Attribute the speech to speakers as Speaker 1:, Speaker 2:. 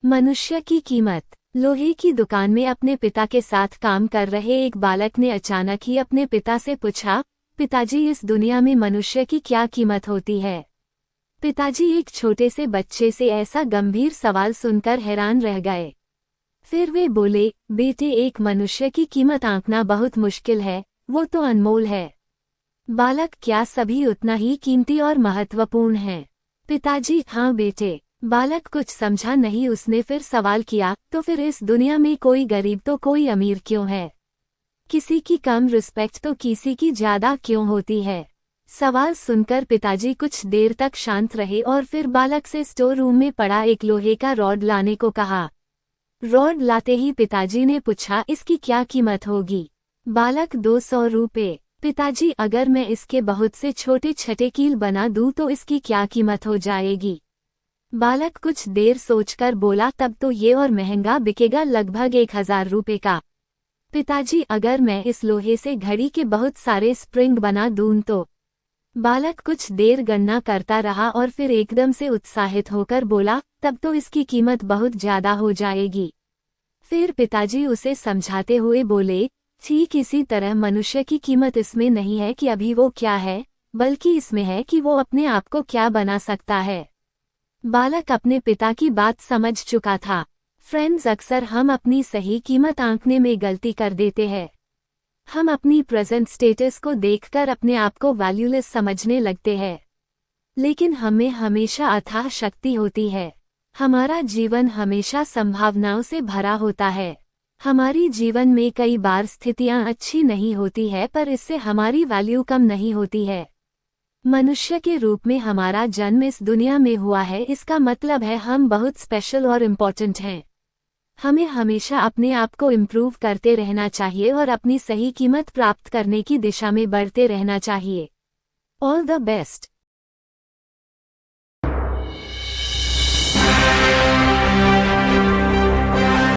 Speaker 1: मनुष्य की कीमत। लोहे की दुकान में अपने पिता के साथ काम कर रहे एक बालक ने अचानक ही अपने पिता से पूछा, पिताजी, इस दुनिया में मनुष्य की क्या कीमत होती है? पिताजी एक छोटे से बच्चे से ऐसा गंभीर सवाल सुनकर हैरान रह गए। फिर वे बोले, बेटे, एक मनुष्य की कीमत आंकना बहुत मुश्किल है, वो तो अनमोल है। बालक, क्या सभी उतना ही कीमती और महत्वपूर्ण हैं? पिताजी, हाँ बेटे। बालक कुछ समझा नहीं। उसने फिर सवाल किया, तो फिर इस दुनिया में कोई गरीब तो कोई अमीर क्यों है? किसी की कम रिस्पेक्ट तो किसी की ज्यादा क्यों होती है? सवाल सुनकर पिताजी कुछ देर तक शांत रहे और फिर बालक से स्टोर रूम में पड़ा एक लोहे का रॉड लाने को कहा। रॉड लाते ही पिताजी ने पूछा, इसकी क्या कीमत होगी? बालक, 200 रुपये। पिताजी, अगर मैं इसके बहुत से छोटे छठे कील बना दूं तो इसकी क्या कीमत हो जाएगी? बालक कुछ देर सोचकर बोला, तब तो ये और महंगा बिकेगा, लगभग 1000 रुपये का। पिताजी, अगर मैं इस लोहे से घड़ी के बहुत सारे स्प्रिंग बना दूं तो? बालक कुछ देर गणना करता रहा और फिर एकदम से उत्साहित होकर बोला, तब तो इसकी कीमत बहुत ज्यादा हो जाएगी। फिर पिताजी उसे समझाते हुए बोले, ठीक इसी तरह मनुष्य की कीमत इसमें नहीं है कि अभी वो क्या है, बल्कि इसमें है कि वो अपने आप को क्या बना सकता है। बालक अपने पिता की बात समझ चुका था। फ्रेंड्स, अक्सर हम अपनी सही कीमत आंकने में गलती कर देते हैं। हम अपनी प्रेजेंट स्टेटस को देखकर अपने आप को वैल्यूलेस समझने लगते हैं। लेकिन हमें हमेशा अथाह शक्ति होती है। हमारा जीवन हमेशा संभावनाओं से भरा होता है। हमारी जीवन में कई बार स्थितियां अच्छी नहीं होती है, पर इससे हमारी वैल्यू कम नहीं होती है। मनुष्य के रूप में हमारा जन्म इस दुनिया में हुआ है, इसका मतलब है हम बहुत स्पेशल और इम्पोर्टेंट हैं। हमें हमेशा अपने आप को इम्प्रूव करते रहना चाहिए और अपनी सही कीमत प्राप्त करने की दिशा में बढ़ते रहना चाहिए। All the best.